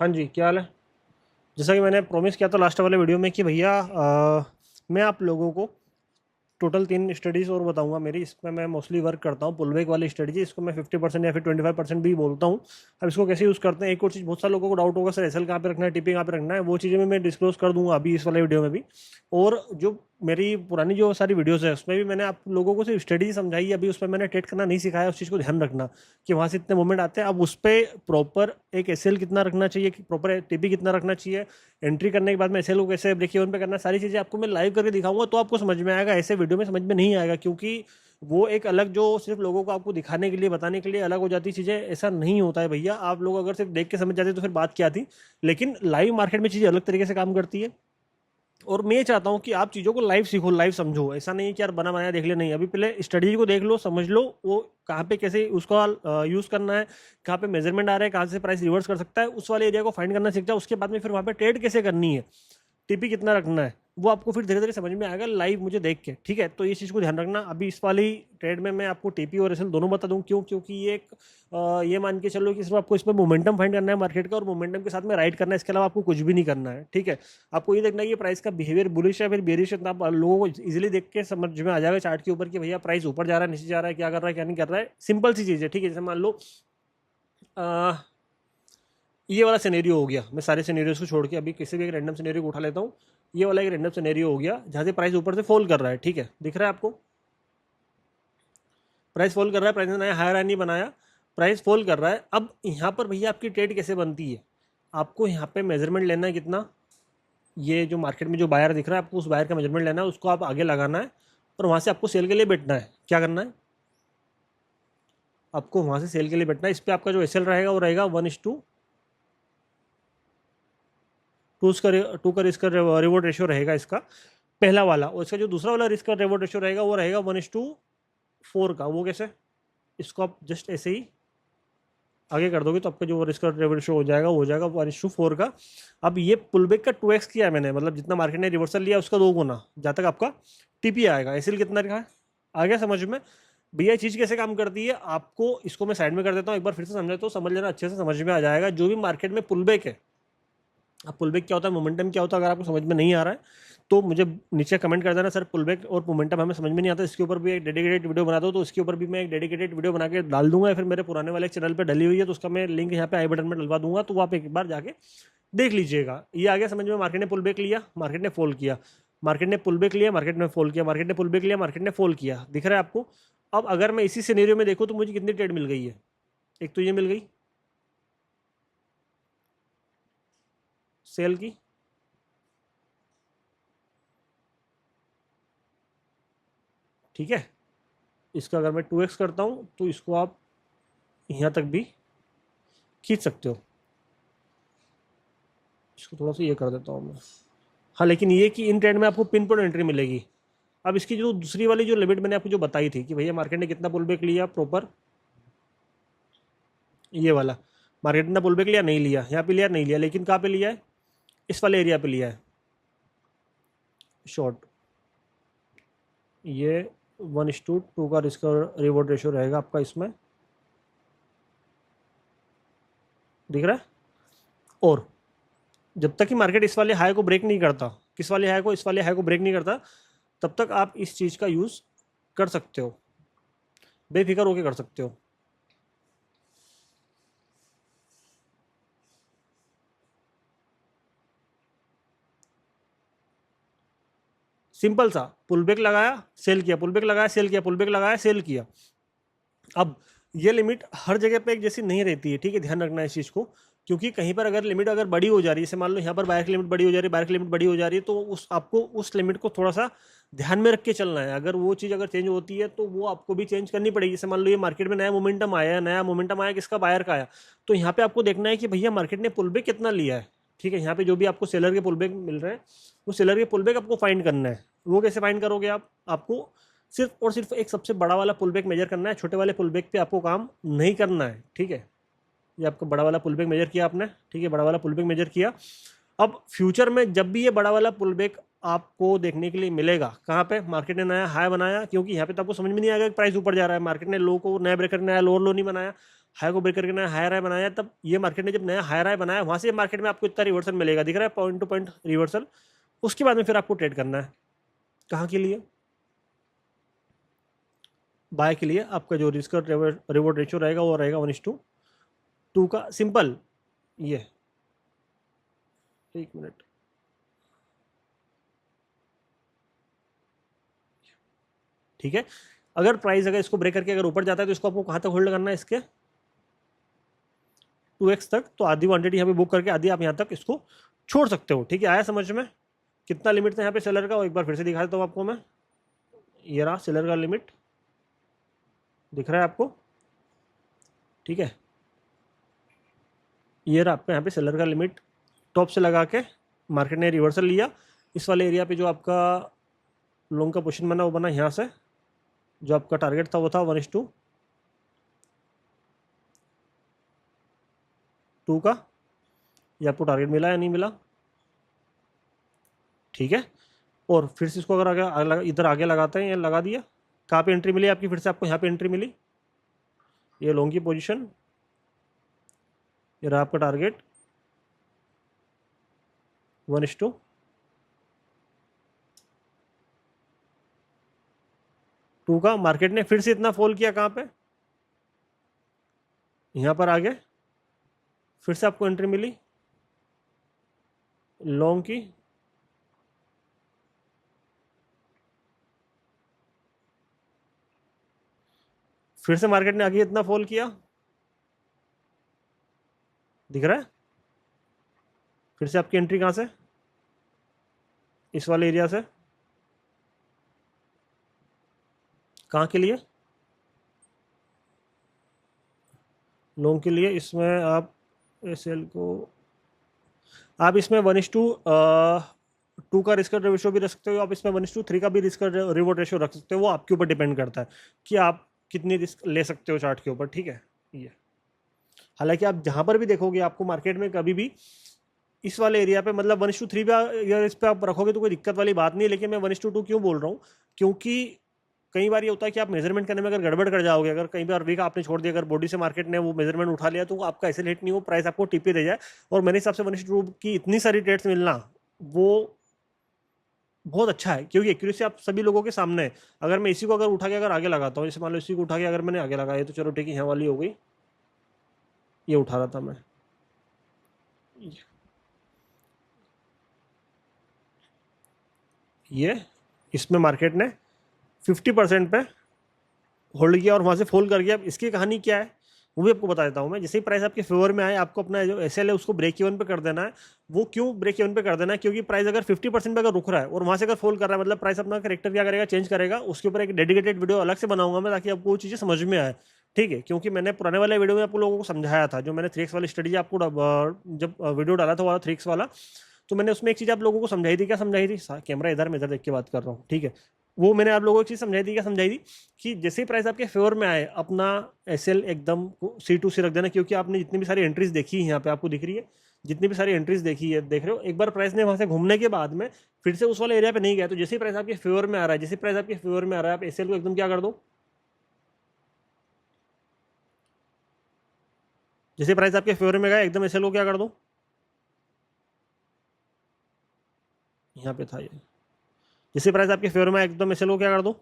हाँ जी, क्या हाल है? जैसा कि मैंने प्रॉमिस किया था लास्ट वाले वीडियो में कि भैया मैं आप लोगों को टोटल 3 स्टडीज़ और बताऊंगा मेरी। इसमें मैं मोस्टली वर्क करता हूँ पुल बैक वाली स्ट्रेटजी। इसको मैं 50% या फिर 25% भी बोलता हूँ। अब इसको कैसे यूज़ करते हैं, एक और चीज़ बहुत सारे लोगों को डाउट होगा, सर एसएल कहाँ पे रखना है, टीपी कहाँ पे रखना है, वो चीज़ें मैं डिस्क्लोज कर दूंगा अभी इस वाले वीडियो में भी। और जो मेरी पुरानी जो सारी वीडियोस है उसमें भी मैंने आप लोगों को सिर्फ स्ट्रेटजी समझाई है, अभी उसमें मैंने ट्रेड करना नहीं सिखाया। उस चीज़ को ध्यान रखना कि वहाँ से इतने मूवमेंट आते हैं। अब उस पर प्रॉपर एक एसएल कितना रखना चाहिए, प्रॉपर टीपी कितना रखना चाहिए, एंट्री करने के बाद में एसएल को कैसे ब्रेक इवन पे करना, सारी चीज़ें आपको मैं लाइव करके दिखाऊंगा तो आपको समझ में आएगा। ऐसे वीडियो में समझ में नहीं आएगा, क्योंकि वो एक अलग जो सिर्फ लोगों को आपको दिखाने के लिए बताने के लिए अलग हो जाती चीज़ें, ऐसा नहीं होता है भैया। आप लोग अगर सिर्फ देख के समझ जाते तो फिर बात क्या थी। लेकिन लाइव मार्केट में चीज़ें अलग तरीके से काम करती है। और मैं ये चाहता हूँ कि आप चीज़ों को लाइव सीखो, लाइव समझो। ऐसा नहीं है कि यार बना बनाया देख ले, नहीं। अभी पहले स्टडी को देख लो, समझ लो वो कहाँ पे कैसे उसका यूज़ करना है, कहाँ पे मेजरमेंट आ रहा है, कहाँ से प्राइस रिवर्स कर सकता है, उस वाले एरिया को फाइंड करना सीख जाओ। उसके बाद में फिर वहाँ पे ट्रेड कैसे करनी है, टीपी कितना रखना है, वो आपको फिर धीरे धीरे समझ में आएगा लाइव मुझे देख के। ठीक है, तो ये चीज़ को ध्यान रखना। अभी इस वाली ट्रेड में मैं आपको टीपी और एसएल दोनों बता दूं, क्यों? क्योंकि ये एक ये मान के चलो कि सिर्फ आपको इसमें मोमेंटम फाइंड करना है मार्केट का, और मोमेंटम के साथ में राइड करना है। इसके अलावा आपको कुछ भी नहीं करना है। ठीक है, आपको ये देखना है कि प्राइस का बिहेवियर बुलिश है फिर बेरिश है। तो आप लोगों को इजीली देख के समझ में आ जाएगा चार्ट के ऊपर कि भैया प्राइस ऊपर जा रहा है, नीचे जा रहा है, क्या कर रहा है, क्या नहीं कर रहा है। सिंपल सी चीज़ है। ठीक है, जैसे मान लो ये वाला सिनेरियो हो गया। मैं सारे सिनेरियोस को छोड़ के अभी किसी भी एक रैंडम सिनेरियो को उठा लेता हूँ। ये वाला एक रैंडम सिनेरियो हो गया जहाँ से प्राइस ऊपर से फॉल कर रहा है। ठीक है, दिख रहा है आपको? प्राइस फॉल कर रहा है, प्राइस ने नया हायर नहीं बनाया, प्राइस फॉल कर रहा है। अब यहाँ पर भैया आपकी ट्रेड कैसे बनती है? आपको यहाँ पे मेजरमेंट लेना है कितना, ये जो मार्केट में जो बायर दिख रहा है आपको उस बायर का मेजरमेंट लेना है, उसको आप आगे लगाना है और वहाँ से आपको सेल के लिए बैठना है। क्या करना है? आपको वहाँ से सेल के लिए बैठना है। इस पर आपका जो एसएल रहेगा वो रहेगा 1:2, टू का रिस्क रिवॉर्ड रेशियो रहेगा इसका पहला वाला। और इसका जो दूसरा वाला रिस्क रिवॉर्ड रेशियो रहेगा वो रहेगा 1:4 का। वो कैसे? इसको आप जस्ट ऐसे ही आगे कर दोगे तो आपका जो रिस्क रिवॉर्ड रेशियो हो जाएगा 1:4 का। अब ये पुलबैक का 2x किया है मैंने, मतलब जितना मार्केट ने रिवर्सल लिया उसका 2 गुना, जहाँ तक आपका टीपी आएगा। एसएल कितना रखा है? आ गया समझ में? भैया ये चीज़ कैसे काम करती है, आपको इसको मैं साइड में कर देता हूँ, एक बार फिर से समझा तो समझ लेना, अच्छे से समझ में आ जाएगा। जो भी मार्केट में पुलबैक है, अब पुलबैक क्या होता है, मोमेंटम क्या होता है, अगर आपको समझ में नहीं आ रहा है तो मुझे नीचे कमेंट कर देना, सर पुलबैक और मोमेंटम हमें समझ में नहीं आता, इसके ऊपर भी एक डेडिकेटेड वीडियो बना दो। तो इसके ऊपर भी मैं एक डेडिकेटेड वीडियो बना के डाल दूंगा, या फिर मेरे पुराने वाले चैनल पे डली हुई है तो उसका मैं लिंक यहाँ पे आई बटन में डलवा दूंगा, तो वो आप एक बार जाके देख लीजिएगा। ये आ गया समझ में? मार्केट ने पुल बैक लिया, मार्केट ने फॉल किया, मार्केट ने पुल बैक लिया, मार्केट ने फॉल किया, मार्केट ने पुल बैक लिया, मार्केट ने फॉल किया। दिख रहा है आपको? अब अगर मैं इसी सिनेरियो में देखूँ तो मुझे कितनी ट्रेड मिल गई है? एक तो ये मिल गई सेल की, ठीक है। इसका अगर मैं 2x करता हूँ तो इसको आप यहाँ तक भी खींच सकते हो। इसको थोड़ा सा ये कर देता हूँ मैं। हाँ, लेकिन ये कि इन ट्रेड में आपको पिन पॉइंट एंट्री मिलेगी। अब इसकी जो दूसरी वाली जो लिमिट मैंने आपको जो बताई थी कि भैया मार्केट ने कितना पुल बैक लिया प्रॉपर, ये वाला मार्केट ने पुल बैक लिया नहीं लिया, यहाँ पे लिया नहीं लिया, लेकिन कहाँ पे लिया है? इस वाले एरिया पे लिया है शॉर्ट। ये 1:2 का रिस्क रिवॉर्ड रेशियो रहेगा आपका इसमें, दिख रहा है? और जब तक कि मार्केट इस वाले हाई को ब्रेक नहीं करता, किस वाले हाई को? इस वाले हाई को ब्रेक नहीं करता, तब तक आप इस चीज़ का यूज़ कर सकते हो, बेफिक्र होके कर सकते हो। सिंपल सा, पुल बैक लगाया सेल किया, पुल बैक लगाया सेल किया, पुल बैक लगाया सेल किया। अब ये लिमिट हर जगह पे एक जैसी नहीं रहती है। ठीक है, ध्यान रखना है इस चीज़ को, क्योंकि कहीं पर अगर लिमिट अगर बड़ी हो जा रही है, जैसे मान लो यहाँ पर बायर की लिमिट बड़ी हो जा रही है, बायर की लिमिट बड़ी हो जा रही है, तो उस आपको उस लिमिट को थोड़ा सा ध्यान में रख के चलना है। अगर वो चीज़ अगर चेंज होती है तो वो आपको भी चेंज करनी पड़ेगी। जैसे मान लो ये मार्केट में नया मोमेंटम आया, नया मोमेंटम आया किसका? बायर का आया। तो यहाँ पे आपको देखना है कि भैया मार्केट ने पुल बैक कितना लिया है। ठीक है, यहाँ पे जो भी आपको सेलर के पुल बैक मिल रहे हैं, वो सेलर के पुल बैक आपको फाइंड करना है। वो कैसे फाइंड करोगे आप? आपको सिर्फ और सिर्फ एक सबसे बड़ा वाला पुल बैक मेजर करना है, छोटे वाले पुल बैक पे आपको काम नहीं करना है। ठीक है, ये आपको बड़ा वाला पुल बैक मेजर किया आपने, ठीक है, बड़ा वाला पुल बैक मेजर किया। अब फ्यूचर में जब भी ये बड़ा वाला पुल बैक आपको देखने के लिए मिलेगा, कहाँ पे? मार्केट ने नया हाई बनाया, क्योंकि यहाँ पे तो आपको समझ में नहीं आएगा कि प्राइस ऊपर जा रहा है, मार्केट ने लो को नया ब्रेकर नया लोअर लो नहीं बनाया, हाई को ब्रेक करके नया हायर हाई बनाया, तब ये मार्केट ने जब नया हायर हाई बनाया वहाँ से मार्केट में आपको इतना रिवर्सल मिलेगा, दिख रहा है पॉइंट टू पॉइंट रिवर्सल। उसके बाद में फिर आपको ट्रेड करना है कहाँ के लिए, बाय के लिए। आपका जो रिस्क रिवॉर्ड रेशियो रहेगा वो रहेगा 1:2 का। सिंपल ये, एक मिनट, ठीक है। अगर प्राइस अगर इसको ब्रेक करके अगर ऊपर जाता है तो इसको आपको कहाँ तक होल्ड करना है, इसके 2x तक। तो आधी क्वांटिटी यहाँ पे बुक करके आधी आप यहाँ तक इसको छोड़ सकते हो, ठीक है। आया समझ में? कितना लिमिट था यहाँ पे सेलर का, वो एक बार फिर से दिखा देता हूँ आपको मैं। ये रहा सेलर का लिमिट, दिख रहा है आपको, ठीक है। ये रहा आपका यहाँ पे सेलर का लिमिट, टॉप से लगा के मार्केट ने रिवर्सल लिया। इस वाले एरिया पे जो आपका लॉन्ग का पोजीशन बना वो बना यहाँ से, जो आपका टारगेट था वो था 1:2 का। ये आपको टारगेट मिला या नहीं मिला, ठीक है। और फिर से इसको अगर आगे इधर आगे लगाते हैं, ये लगा दिया, कहाँ पे एंट्री मिली आपकी, फिर से आपको यहाँ पे एंट्री मिली, ये लॉन्ग की पोजीशन, ये रहा आपका टारगेट 1:2 का। मार्केट ने फिर से इतना फॉल किया, कहाँ पे, यहाँ पर आगे, फिर से आपको एंट्री मिली लॉन्ग की, फिर से मार्केट ने आगे इतना फॉल किया, दिख रहा है। फिर से आपकी एंट्री कहाँ से, इस वाले एरिया से, कहाँ के लिए, लॉन्ग के लिए। इसमें आप एसएल को आप इसमें 1:2 का रिस्क रेशियो भी रख सकते हो, आप इसमें 1:3 का भी रिस्क रिवॉर्ड रेशियो रख सकते हो। वो आपके ऊपर डिपेंड करता है कि आप कितनी रिस्क ले सकते हो चार्ट के ऊपर, ठीक है। ये हालांकि आप जहां पर भी देखोगे आपको मार्केट में कभी भी इस वाले एरिया पे, मतलब 1:3 पे अगर इस पे आप रखोगे तो कोई दिक्कत वाली बात नहीं है। लेकिन मैं 1:2 क्यों बोल रहा हूँ, क्योंकि कई बार ये होता है कि आप मेजरमेंट करने में अगर गड़बड़ कर जाओगे, अगर कई बार वीक आपने छोड़ दिया, अगर बॉडी से मार्केट ने वो मेजरमेंट उठा लिया तो आपका ऐसे हिट नहीं हो, प्राइस आपको टीपी दे जाए। और मेरे हिसाब से 1:2 की इतनी सारी ट्रेड्स मिलना वो बहुत अच्छा है, क्योंकि एक्यूरेसी आप सभी लोगों के सामने है। अगर मैं इसी को अगर उठा के अगर आगे लगाता हूँ, जैसे मान लो इसी को उठा के अगर मैंने आगे लगाया तो चलो ठीक है, यहाँ वाली हो गई, ये उठा रहा था मैं, ये इसमें मार्केट ने 50% पे होल्ड किया और वहाँ से फॉल कर गया। अब इसकी कहानी क्या है वो भी आपको बता देता हूँ मैं। जैसे ही प्राइस आपके फेवर में आए, आपको अपना जो एसएल है उसको ब्रेक इवन पे कर देना है। वो क्यों ब्रेक इवन पे कर देना है, क्योंकि प्राइस अगर 50% पे अगर रुक रहा है और वहाँ से अगर फॉल कर रहा है, मतलब प्राइस अपना करेक्टर क्या करेगा, चेंज करेगा। उसके ऊपर एक डेडिकेटेड वीडियो अलग से बनाऊंगा मैं, ताकि आपको वो चीज़ें समझ में आए, ठीक है। क्योंकि मैंने पुराने वाले वीडियो में आप लोगों को समझाया था, जो मैंने 3x वाली स्ट्रेटेजी आपको जब वीडियो डाला था वो 3x वाला, तो मैंने उसमें एक चीज़ आप लोगों को समझाई थी। क्या समझाई थी, कैमरा इधर, मैं इधर देख के बात कर रहा हूँ, ठीक है। वो मैंने आप लोगों को एक चीज़ समझाई थी। क्या समझाई थी, कि जैसे ही प्राइस आपके फेवर में आए, अपना एसएल एकदम C2C रख देना। क्योंकि आपने जितनी भी सारी एंट्रीज देखी है, यहाँ पे आपको दिख रही है, जितनी भी सारी एंट्रीज देखी है, देख रहे हो, एक बार प्राइस ने वहाँ से घूमने के बाद में फिर से उस वाले एरिया पे नहीं गया। तो जैसे ही प्राइस आपके फेवर में आ रहा है, जैसे प्राइस आपके फेवर में आ रहा है, आप एसएल को एकदम क्या कर दो, जैसे प्राइस आपके फेवर में गया एकदम एसएल को क्या कर दो, यहाँ पे था ये, जैसे प्राइस आपके फेवर में आया एकदम एसएल को क्या कर दो,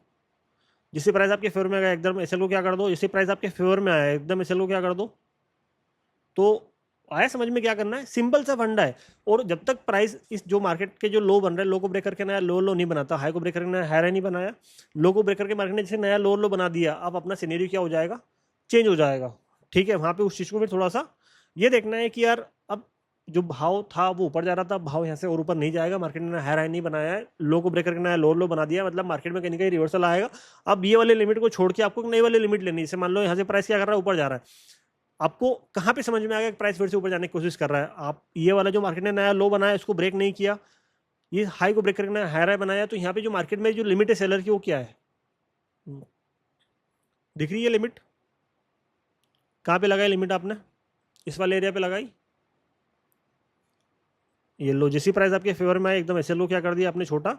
जिससे प्राइस आपके फेवर में आया एकदम एसएल को क्या कर दो, जिससे प्राइस आपके फेवर में आया एकदम एसएल को क्या कर दो। तो आया समझ में क्या करना है, सिंपल सा फंडा है। और जब तक प्राइस इस जो मार्केट के जो लो बन रहे हैं, लो को ब्रेक करके नया लो लो नहीं बनाता, हाई को ब्रेक करके नया हाई नहीं बनाया, लो को ब्रेक करके मार्केट ने जैसे नया लो लो बना दिया, अब अपना सिनेरियो क्या हो जाएगा, चेंज हो जाएगा, ठीक है। वहां पे उस चीज को फिर थोड़ा सा ये देखना है कि यार अब जो भाव था वो ऊपर जा रहा था, भाव यहाँ से और ऊपर नहीं जाएगा। मार्केट ने हाई नहीं बनाया है, लो को ब्रेक करके नया लो लो बना दिया, मतलब मार्केट में कहीं ना कहीं रिवर्सल आएगा। अब ये वाले लिमिट को छोड़ के आपको नई वाली लिमिट लेनी है। जैसे मान लो यहाँ से प्राइस क्या कर रहा है, ऊपर जा रहा है, आपको कहाँ पे समझ में आ गया कि प्राइस फिर से ऊपर जाने की कोशिश कर रहा है। आप ये वाला जो मार्केट ने नया लो बनाया इसको ब्रेक नहीं किया, ये हाई को ब्रेक करके नया हाई बनाया, तो यहाँ पे जो मार्केट में जो लिमिट है सेलर की वो क्या है, दिख रही है लिमिट, कहाँ पे लगाई लिमिट आपने, इस वाले एरिया पे लगाई। ये लो जैसी प्राइस आपके फेवर में आए एकदम ऐसे लो क्या कर दिया आपने, छोटा।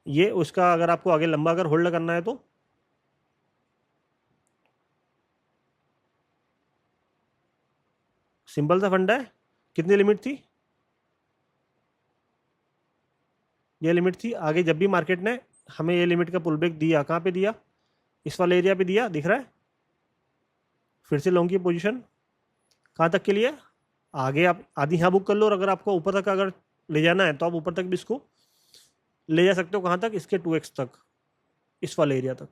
ये उसका अगर आपको आगे लंबा अगर होल्ड करना है तो सिंपल सा फंडा है। कितनी लिमिट थी? ये लिमिट थी। आगे जब भी मार्केट ने हमें ये लिमिट का पुल बैक दिया, कहाँ पे दिया? इस वाले एरिया पे दिया, दिख रहा है? फिर से लॉन्ग की पोजीशन कहाँ तक के लिए? आगे आप आधी यहाँ बुक कर लो, और अगर आपको ऊपर तक अगर ले जाना है तो आप ऊपर तक भी इसको ले जा सकते हो। कहाँ तक? इसके 2x तक, इस वाले एरिया तक।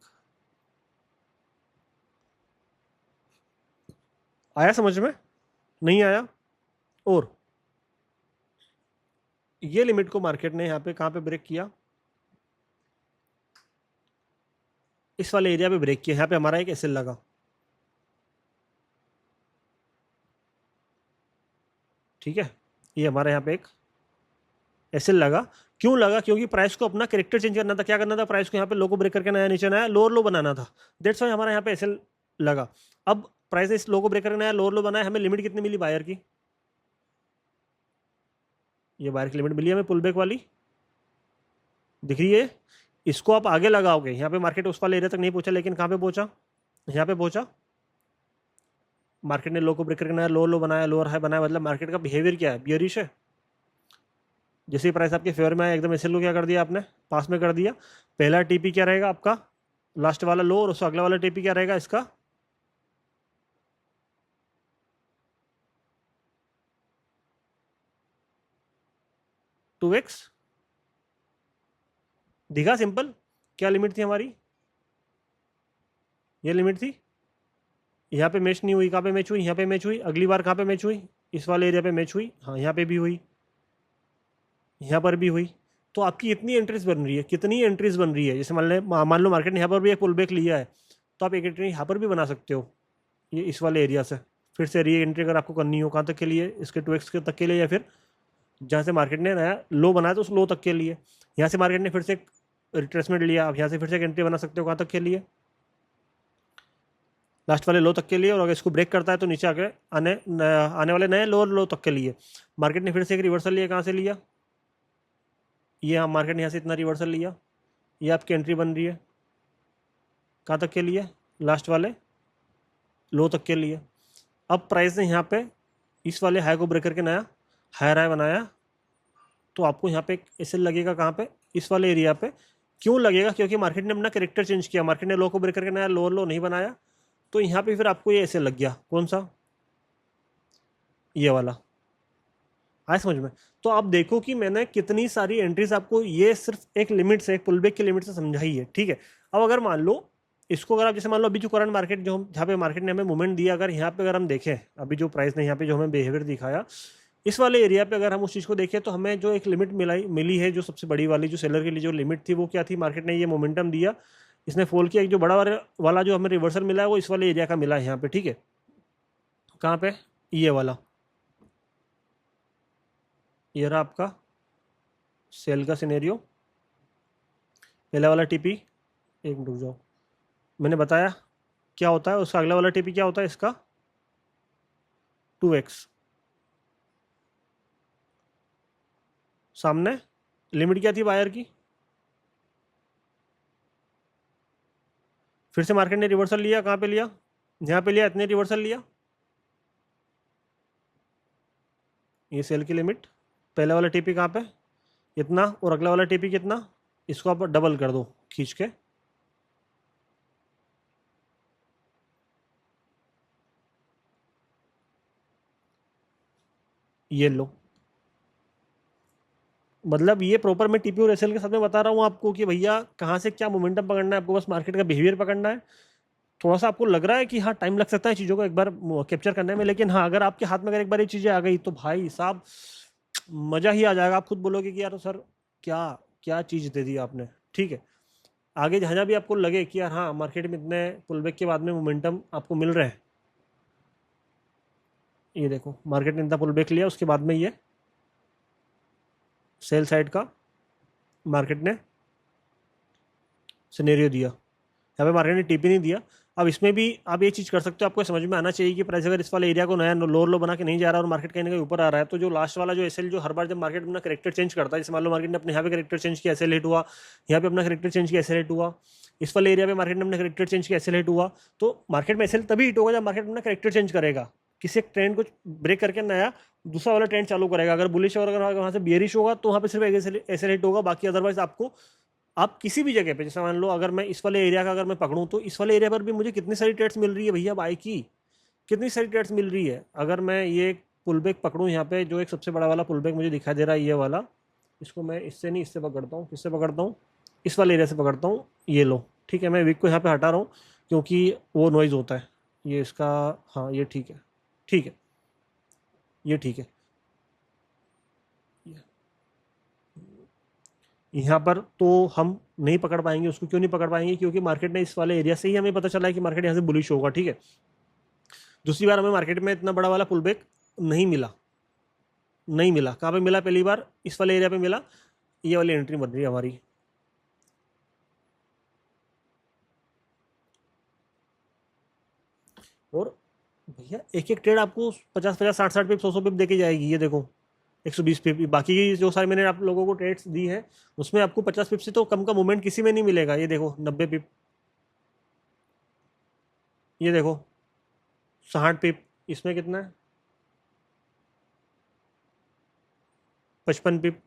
आया समझ में? नहीं आया? और ये लिमिट को मार्केट ने यहाँ पे कहाँ पे ब्रेक किया? इस वाले एरिया पे ब्रेक किया। यहाँ पे हमारा एक एसएल लगा, ठीक है। ये हमारा यहाँ पे एक एसएल लगा। क्यों लगा? क्योंकि प्राइस को अपना कैरेक्टर चेंज करना था। क्या करना था? प्राइस को यहाँ पे लो को ब्रेक करके नया नीचे नया लोअर लो बनाना था। दैट्स वाई हमारा यहाँ पे एसएल लगा। अब प्राइस ने इस लो को ब्रेक करके नया लोअर लो बनाया। हमें लिमिट कितनी मिली बायर की? ये बायर की लिमिट मिली हमें पुल बैक वाली, दिख रही है? इसको आप आगे लगाओगे, यहाँ पे मार्केट उस वाले एरिया तक नहीं पहुंचा, लेकिन कहाँ पे पहुंचा? यहाँ पे पहुंचा। मार्केट ने लो को ब्रेक करके नया लो लो बनाया, लोअर हाई बनाया। मतलब मार्केट का बिहेवियर क्या है? बियरिश है। जैसे ही प्राइस आपके फेवर में आया, एकदम एसएल को क्या कर दिया आपने? पास में कर दिया। पहला टीपी क्या रहेगा आपका? लास्ट वाला लो, और उसका अगला वाला टीपी क्या रहेगा इसका? Two X. दिखा सिंपल? क्या लिमिट थी हमारी? ये लिमिट थी। यहाँ पे मैच नहीं हुई, कहाँ पे मैच हुई? यहाँ पे मैच हुई। अगली बार कहाँ पे मैच हुई? इस वाले एरिया पे मैच हुई। हाँ, यहाँ पे भी हुई, यहाँ पर भी हुई। तो आपकी इतनी एंट्रीज बन रही है। कितनी एंट्रीज बन रही है? जैसे मान लो मार्केट ने यहाँ पर भी एक पुल बैक लिया है, तो आप एक एंट्री यहाँ पर भी बना सकते हो, ये इस वाले एरिया से। फिर से री एंट्री अगर आपको करनी हो, कहाँ तक के लिए? इसके 2x के तक के लिए, या फिर जहाँ से मार्केट ने नया लो बनाया तो उस लो तक के लिए। यहाँ से मार्केट ने फिर से एक रिट्रेसमेंट लिया, आप यहाँ से फिर से एक एंट्री बना सकते हो। कहाँ तक के लिए? लास्ट वाले लो तक के लिए। और अगर इसको ब्रेक करता है तो नीचे आके आने वाले नए लोअर लो तक के लिए। मार्केट ने फिर से एक रिवर्सल लिया। कहाँ से लिया? ये हम मार्केट ने यहाँ से इतना रिवर्सल लिया, ये आपकी एंट्री बन रही है। कहाँ तक के लिए? लास्ट वाले लो तक के लिए। अब प्राइस ने यहाँ पे इस वाले हाई को ब्रेक करके नया हायर हाई बनाया, तो आपको यहाँ पे एक एसएल लगेगा। कहाँ पे? इस वाले एरिया पे। क्यों लगेगा? क्योंकि मार्केट ने अपना कैरेक्टर चेंज किया। मार्केट ने लो को ब्रेक करके नया लोअर लो नहीं बनाया, तो यहाँ पे फिर आपको ये एसएल लग गया। कौन सा? ये वाला। आया समझ में? तो आप देखो कि मैंने कितनी सारी एंट्रीज आपको ये सिर्फ एक लिमिट से, एक पुलबैक की लिमिट से समझाई है, ठीक है। अब अगर मान लो इसको, अगर आप जैसे मान लो अभी जो करंट मार्केट जो जहाँ पे मार्केट ने हमें मूवमेंट दिया, अगर यहाँ पे अगर हम देखें अभी जो प्राइस ने यहाँ पे जो हमें बिहेवियर दिखाया, इस वाले एरिया पे अगर हम उस चीज़ को देखें, तो हमें जो एक लिमिट मिली है, जो सबसे बड़ी वाली जो सेलर के लिए जो लिमिट थी, वो क्या थी? मार्केट ने ये मोमेंटम दिया, इसने फॉल किया। एक जो बड़ा वाला जो हमें रिवर्सल मिला है, वो इस वाले एरिया का मिला है यहाँ पे, ठीक है। कहाँ पे? ये वाला। ये रहा आपका सेल का सिनेरियो। पहला वाला टीपी, एक मिनट रुक जाओ, मैंने बताया क्या होता है। उसका अगला वाला टीपी क्या होता है? इसका 2x। सामने लिमिट क्या थी बायर की? फिर से मार्केट ने रिवर्सल लिया। कहाँ पे लिया? यहाँ पे लिया, इतने रिवर्सल लिया। ये सेल की लिमिट। पहला वाला टीपी कहाँ पे? इतना, और अगला वाला टीपी कितना? इसको आप डबल कर दो खींच के। ये लो। मतलब ये प्रॉपर मैं टीपी और एसएल के साथ में बता रहा हूँ आपको कि भैया कहाँ से क्या मोमेंटम पकड़ना है आपको, बस मार्केट का बिहेवियर पकड़ना है। थोड़ा सा आपको लग रहा है कि हाँ टाइम लग सकता है चीज़ों को एक बार कैप्चर करने में, लेकिन हाँ अगर आपके हाथ में अगर एक बार ये चीज़ें आ गई तो भाई साहब मज़ा ही आ जाएगा। आप खुद बोलोगे कि यार सर क्या क्या चीज़ दे दी आपने, ठीक है। आगे जहाँ जहाँ भी आपको लगे कि यार हाँ मार्केट में इतने पुलबैक के बाद में मोमेंटम आपको मिल रहे हैं, ये देखो मार्केट ने इतना पुलबैक लिया, उसके बाद में ये सेल साइड का मार्केट ने सिनेरियो दिया। यहाँ पे मार्केट ने टीपी नहीं दिया। अब इसमें भी आप ये चीज़ कर सकते हो, आपको समझ में आना चाहिए कि प्राइस अगर इस वाले एरिया को नया लोअर लो बना के नहीं जा रहा और मार्केट कहीं ना कहीं ऊपर आ रहा है, तो जो लास्ट वाला जो एसएल जो हर बार जब मार्केट अपना करेक्टर चेंज करता है, जैसे मान लो मार्केट ने अपने यहाँ पे करेक्टर चेंज किया, एसएल हिट हुआ, यहाँ पे अपना करेक्टर चेंज किया, एसएल हिट हुआ, इस वाले एरिया पे मार्केट ने अपना करेक्टर चेंज किया, एसएल हिट हुआ, तो मार्केट में एसएल तभी हिट होगा जब मार्केट अपना करेक्टर चेंज करेगा। किसी एक ट्रेंड को ब्रेक करके नया दूसरा वाला ट्रेंड चालू करेगा। अगर बुलिश और अगर वहाँ से बियरिश होगा तो वहाँ पे सिर्फ एक्सेलरेट होगा, बाकी अदरवाइज आपको आप किसी भी जगह पे, जैसे मान लो अगर मैं इस वाले एरिया का अगर मैं पकड़ूं तो इस वाले एरिया पर भी मुझे कितनी सारी ट्रेड्स मिल रही है भैया बाय की, कितनी सारी ट्रेड्स मिल रही है। अगर मैं ये पुल बैक पकड़ूं यहाँ पे, जो एक सबसे बड़ा वाला पुल बैक मुझे दिखाई दे रहा है ये वाला, इसको मैं इससे नहीं इससे पकड़ता हूँ, किससे पकड़ता हूँ, इस वाले एरिया से पकड़ता हूँ, ये लो ठीक है। मैं विक को यहाँ पे हटा रहा हूँ क्योंकि वो नॉइज़ होता है, ये इसका, हाँ ये ठीक है, ठीक है, ये ठीक है। यहाँ पर तो हम नहीं पकड़ पाएंगे उसको, क्यों नहीं पकड़ पाएंगे, क्योंकि मार्केट ने इस वाले एरिया से ही हमें पता चला है कि मार्केट यहाँ से बुलिश होगा, ठीक है। दूसरी बार हमें मार्केट में इतना बड़ा वाला पुल बैक नहीं मिला, नहीं मिला। कहाँ पे मिला, पहली बार इस वाले एरिया पे मिला, ये वाली एंट्री बन रही है हमारी। और भैया एक एक ट्रेड आपको 50-50, 60-60 पिप, 100-100 पिप देके जाएगी, ये देखो 120 पिप। बाकी की जो सारे मैंने आप लोगों को ट्रेड्स दी है उसमें आपको 50 पिप से तो कम का मूवमेंट किसी में नहीं मिलेगा। ये देखो 90 पिप, ये देखो 60 पिप, इसमें कितना है 55 पिप,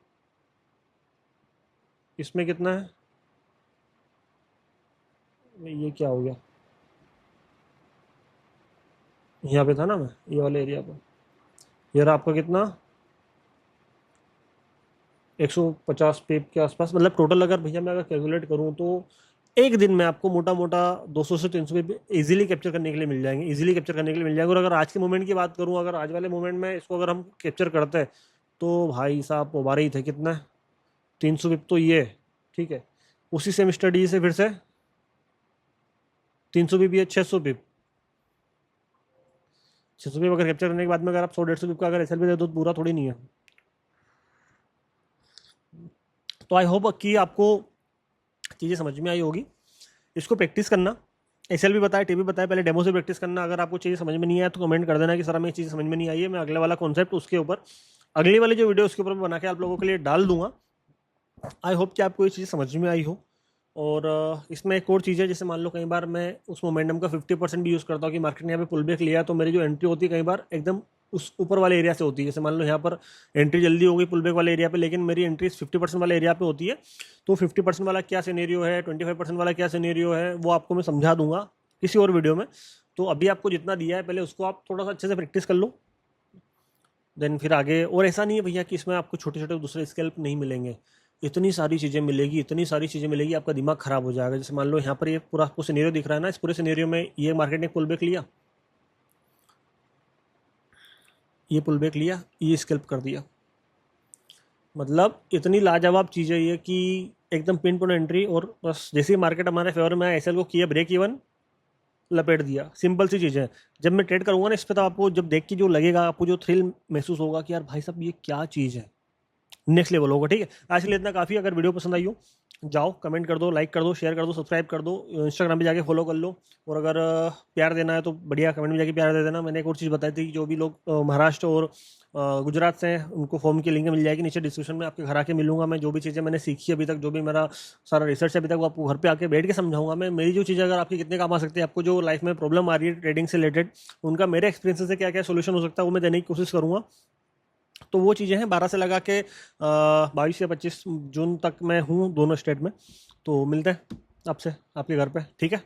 इसमें कितना है, ये क्या हो गया, यहाँ पे था ना मैं, ये वाले एरिया पे, ये रहा आपका कितना 150 पेप के आसपास। मतलब टोटल अगर भैया मैं अगर कैलकुलेट करूँ तो एक दिन में आपको मोटा मोटा 200 से 300 पेप इजीली कैप्चर करने के लिए मिल जाएंगे, इजीली कैप्चर करने के लिए मिल जाएंगे। और अगर आज के मोमेंट की बात करूँ, अगर आज वाले मोमेंट में इसको अगर हम कैप्चर करते हैं तो भाई साहब उबारे ही थे, कितना है 300 पेप तो ये, ठीक है। उसी सेम स्टडी से फिर से 300 पेप, ये 600 पेप, 600 पेप अगर कैप्चर करने के बाद में अगर आप 100-150 पेप का अगर एसएल भी दे दो तो पूरा थोड़ी नहीं है। तो आई होप कि आपको चीज़ें समझ में आई होगी। इसको प्रैक्टिस करना, एसएल भी बताया, टी भी बताया, पहले डेमो से प्रैक्टिस करना। अगर आपको चीज़ें समझ में नहीं आया तो कमेंट कर देना कि सर हमें चीज़ समझ में नहीं आई है, मैं अगले वाला कॉन्सेप्ट उसके ऊपर, अगली वाली जो वीडियो उसके ऊपर बना के आप लोगों के लिए डाल दूंगा। आई होप कि आपको ये चीज़ समझ में आई हो। और इसमें एक और चीज़ है, जैसे मान लो कई बार मैं उस मोमेंटम का 50% भी यूज़ करता हूँ कि मार्केट ने यहाँ पे पुल बैक लिया, तो मेरी जो एंट्री होती है कई बार एकदम उस ऊपर वाले एरिया से होती है। जैसे मान लो यहाँ पर एंट्री जल्दी हो गई पुल बैक वाले एरिया पे, लेकिन मेरी एंट्री 50% वाले एरिया पे होती है। तो 50% वाला क्या सिनेरियो है, 25% वाला क्या सिनेरियो है, वो आपको मैं समझा दूंगा किसी और वीडियो में। तो अभी आपको जितना दिया है पहले उसको आप थोड़ा सा अच्छे से प्रैक्टिस कर लो, देन फिर आगे। और ऐसा नहीं है भैया कि इसमें आपको छोटे छोटे दूसरे स्केल्प नहीं मिलेंगे, इतनी सारी चीज़ें मिलेगी, इतनी सारी चीज़ें मिलेगी, आपका दिमाग खराब हो जाएगा। जैसे मान लो यहाँ पर ये पूरा आपको सिनेरियो दिख रहा है ना, इस पूरे सिनेरियो में ये मार्केट ने पुल बैक लिया, ये पुल बैक लिया, ये स्केल्प कर दिया। मतलब इतनी लाजवाब चीज़ है ये कि एकदम पिन पॉइंट एंट्री, और बस जैसे ही मार्केट हमारे फेवर में आया एसएल को किया ब्रेक इवन, लपेट दिया। सिंपल सी चीज़ है। जब मैं ट्रेड करूँगा ना इस पर, तो आपको जब देख के जो लगेगा, आपको जो थ्रिल महसूस होगा कि यार भाई साहब ये क्या चीज़ है, नेक्स्ट लेवल होगा। ठीक है, आज के लिए इतना काफ़ी। अगर वीडियो पसंद आई हो जाओ कमेंट कर दो, लाइक कर दो, शेयर कर दो, सब्सक्राइब कर दो, इंस्टाग्राम पे जाके फॉलो कर लो। और अगर प्यार देना है तो बढ़िया कमेंट में जाके प्यार दे देना। मैंने एक और चीज़ बताई थी कि जो भी लोग महाराष्ट्र और गुजरात से हैं उनको फॉर्म की लिंक मिल जाएगी नीचे डिस्क्रिप्शन में, आपके घर आके मिलूंगा मैं। जो भी चीज़ें मैंने सीखी अभी तक, जो भी मेरा सारा रिसर्च है अभी तक, वो आपको घर पे आके बैठ के समझाऊंगा मैं। मेरी जो चीज़ें अगर आपकी कितने काम आ सकती है, आपको जो लाइफ में प्रॉब्लम आ रही है ट्रेडिंग से रिलेटेड, उनका मेरे एक्सपीरियंस से क्या क्या सोल्यूशन हो सकता है वो मैं देने की कोशिश करूँगा। तो वो चीज़ें हैं 12 से लगा के 22 या 25 जून तक मैं हूँ दोनों स्टेट में। तो मिलते हैं आपसे आपके घर पे, ठीक है।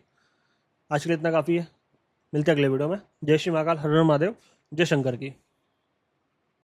आज के लिए इतना काफ़ी है, मिलते हैं अगले वीडियो में। जय श्री महाकाल, हर हर महादेव, जय शंकर की।